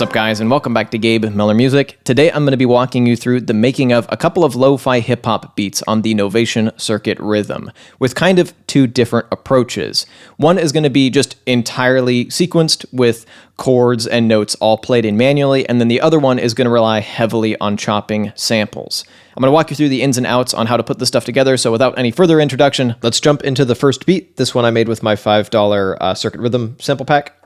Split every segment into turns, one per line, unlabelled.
What's up, guys, and welcome back to Gabe Miller Music. Today I'm going to be walking you through the making of a couple of lo-fi hip-hop beats on the Novation Circuit Rhythm, with kind of two different approaches. One is going to be just entirely sequenced with chords and notes all played in manually, and then the other one is going to rely heavily on chopping samples. I'm going to walk you through the ins and outs on how to put this stuff together, so without any further introduction, let's jump into the first beat. This one I made with my $5 Circuit Rhythm sample pack.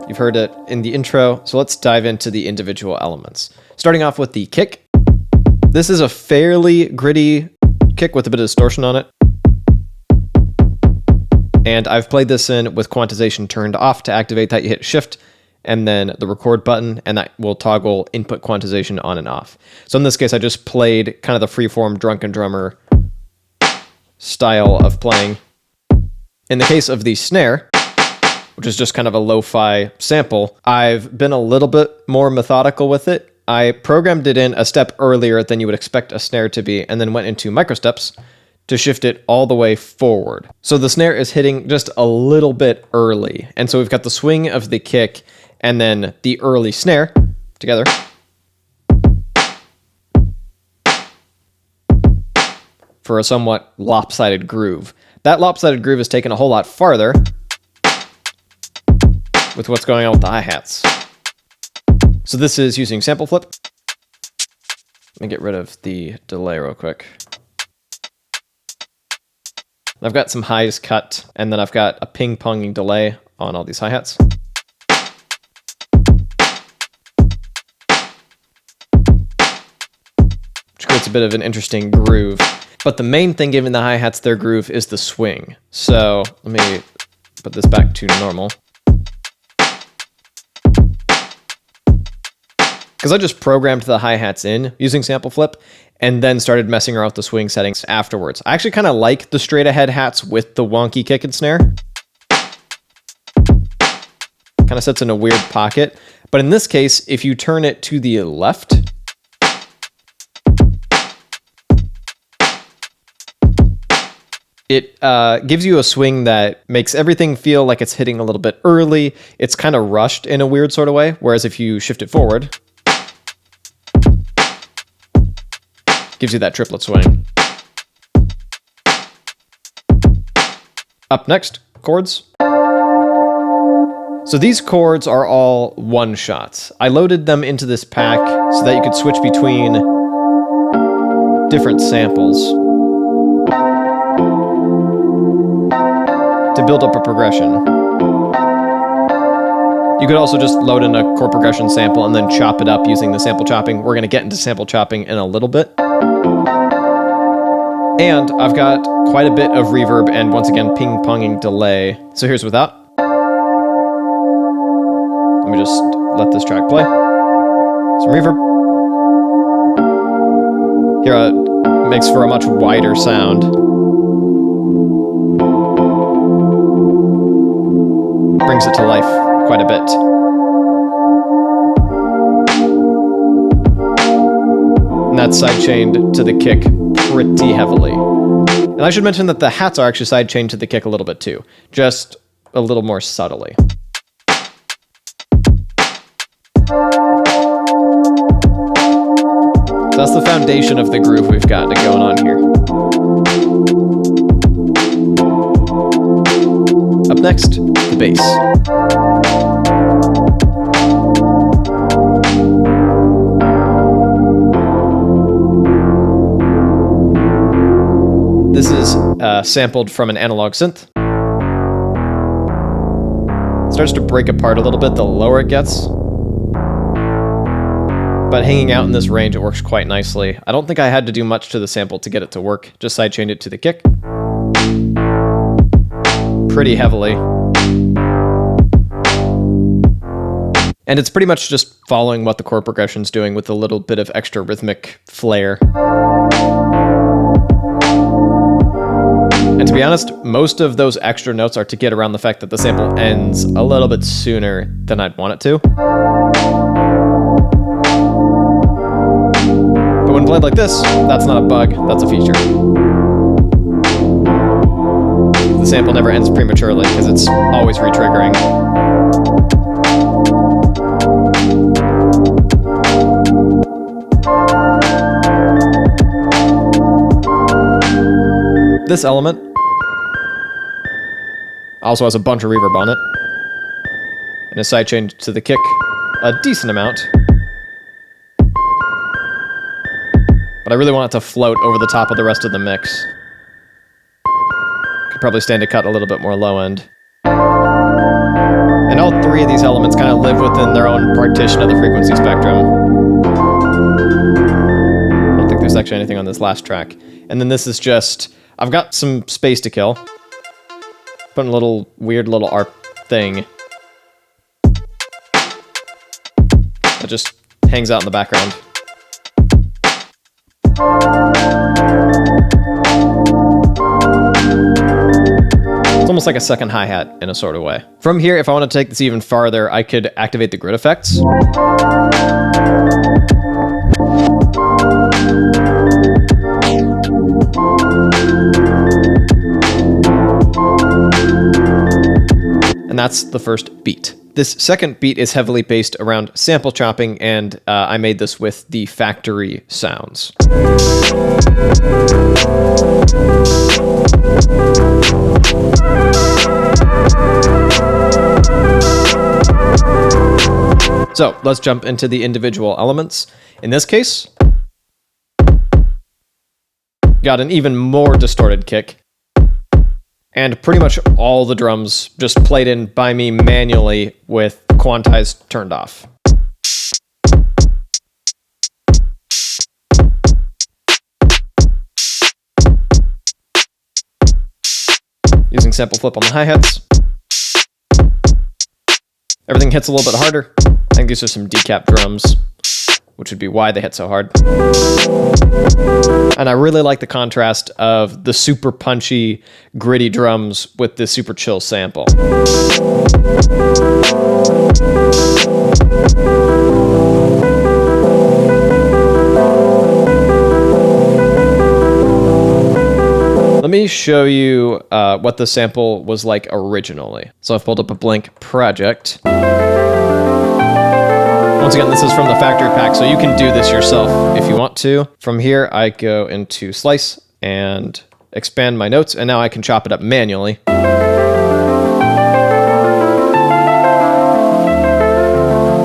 You've heard it in the intro, so let's dive into the individual elements. Starting off with the kick. This is a fairly gritty kick with a bit of distortion on it. And I've played this in with quantization turned off. To activate that, you hit Shift and then the record button, and that will toggle input quantization on and off. So in this case, I just played kind of the freeform drunken drummer style of playing. In the case of the snare, which is just kind of a lo-fi sample, I've been a little bit more methodical with it. I programmed it in a step earlier than you would expect a snare to be, and then went into microsteps to shift it all the way forward. So the snare is hitting just a little bit early. And so we've got the swing of the kick and then the early snare together. For a somewhat lopsided groove. That lopsided groove is taken a whole lot farther with what's going on with the hi-hats. So this is using sample flip. Let me get rid of the delay real quick. I've got some highs cut, and then I've got a ping-ponging delay on all these hi-hats. Which creates a bit of an interesting groove. But the main thing giving the hi-hats their groove is the swing. So let me put this back to normal. Because I just programmed the hi-hats in using sample flip and then started messing around with the swing settings afterwards. I actually kind of like the straight ahead hats with the wonky kick and snare. Kind of sits in a weird pocket. But in this case, if you turn it to the left, it gives you a swing that makes everything feel like it's hitting a little bit early. It's kind of rushed in a weird sort of way. Whereas if you shift it forward, gives you that triplet swing. Up next, chords. So these chords are all one-shots. I loaded them into this pack so that you could switch between different samples to build up a progression. You could also just load in a chord progression sample and then chop it up using the sample chopping. We're going to get into sample chopping in a little bit. And I've got quite a bit of reverb and, once again, ping-ponging delay. So here's without. Let me just let this track play. Some reverb. Here it makes for a much wider sound. Brings it to life quite a bit. And that's sidechained to the kick pretty heavily. And I should mention that the hats are actually sidechained to the kick a little bit too, just a little more subtly. So that's the foundation of the groove we've got going on here. Up next, the bass. This is sampled from an analog synth. starts to break apart a little bit the lower it gets. But hanging out in this range, it works quite nicely. I don't think I had to do much to the sample to get it to work. Just sidechained it to the kick. Pretty heavily. And it's pretty much just following what the chord progression's doing with a little bit of extra rhythmic flair. And to be honest, most of those extra notes are to get around the fact that the sample ends a little bit sooner than I'd want it to. But when played like this, that's not a bug, that's a feature. The sample never ends prematurely because it's always re-triggering. This element also has a bunch of reverb on it, and a sidechain to the kick a decent amount. But I really want it to float over the top of the rest of the mix. Could probably stand to cut a little bit more low end. And all three of these elements kind of live within their own partition of the frequency spectrum. I don't think there's actually anything on this last track. And then this is just, I've got some space to kill. Putting a little weird little ARP thing that just hangs out in the background. It's almost like a second hi-hat in a sort of way. From here, if I want to take this even farther, I could activate the grid effects. And that's the first beat. This second beat is heavily based around sample chopping, and I made this with the factory sounds. So let's jump into the individual elements. In this case, got an even more distorted kick. And pretty much all the drums just played in by me manually with quantized turned off. Using sample flip on the hi-hats. Everything hits a little bit harder. I think these are some decap drums, which would be why they hit so hard. And I really like the contrast of the super punchy, gritty drums with this super chill sample. Let me show you what the sample was like originally. So I've pulled up a blank project. Once again, this is from the factory pack, so you can do this yourself if you want to. From here, I go into Slice and expand my notes, and now I can chop it up manually.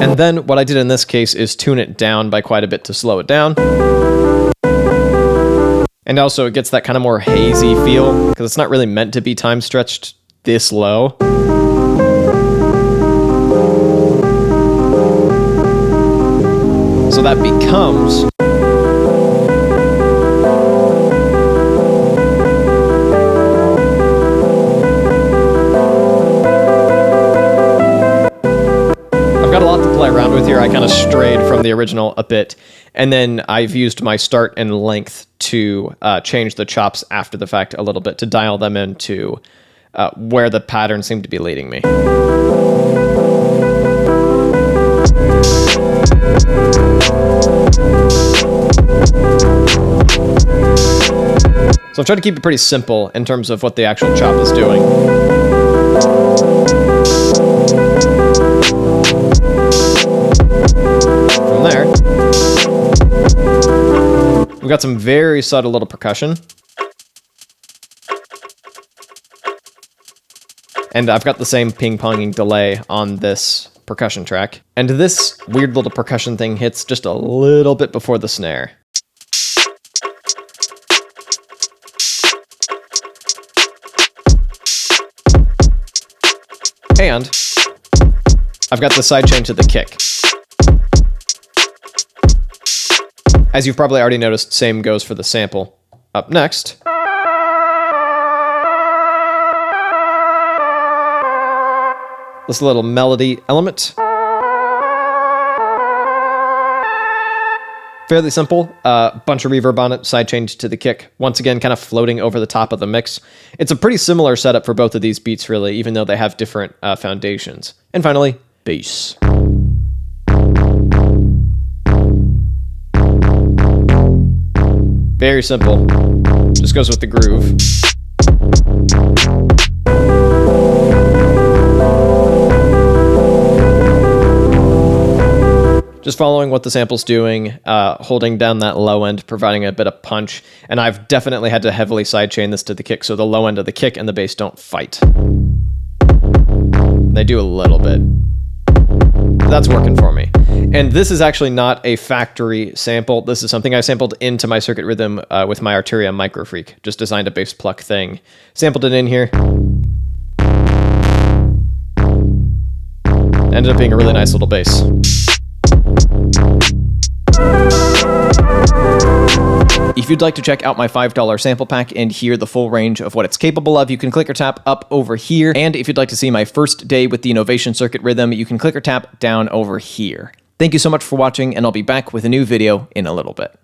And then what I did in this case is tune it down by quite a bit to slow it down. And also it gets that kind of more hazy feel, because it's not really meant to be time stretched this low. So that becomes I've got a lot to play around with here. I kind of strayed from the original a bit, and then I've used my start and length to change the chops after the fact a little bit to dial them into where the pattern seemed to be leading me. So I've tried to keep it pretty simple in terms of what the actual chop is doing. From there, we've got some very subtle little percussion. And I've got the same ping-ponging delay on this percussion track. And this weird little percussion thing hits just a little bit before the snare. And I've got the sidechain to the kick. As you've probably already noticed, same goes for the sample. Up next, this little melody element. Fairly simple, bunch of reverb on it, sidechained to the kick. Once again, kind of floating over the top of the mix. It's a pretty similar setup for both of these beats, really, even though they have different foundations. And finally, bass. Very simple. Just goes with the groove. Just following what the sample's doing, holding down that low end, providing a bit of punch, and I've definitely had to heavily sidechain this to the kick so the low end of the kick and the bass don't fight. They do a little bit. That's working for me. And this is actually not a factory sample. This is something I sampled into my Circuit Rhythm with my Arturia Microfreak. Just designed a bass pluck thing. Sampled it in here. Ended up being a really nice little bass. If you'd like to check out my $5 sample pack and hear the full range of what it's capable of, you can click or tap up over here. And if you'd like to see my first day with the Novation Circuit Rhythm, you can click or tap down over here. Thank you so much for watching, and I'll be back with a new video in a little bit.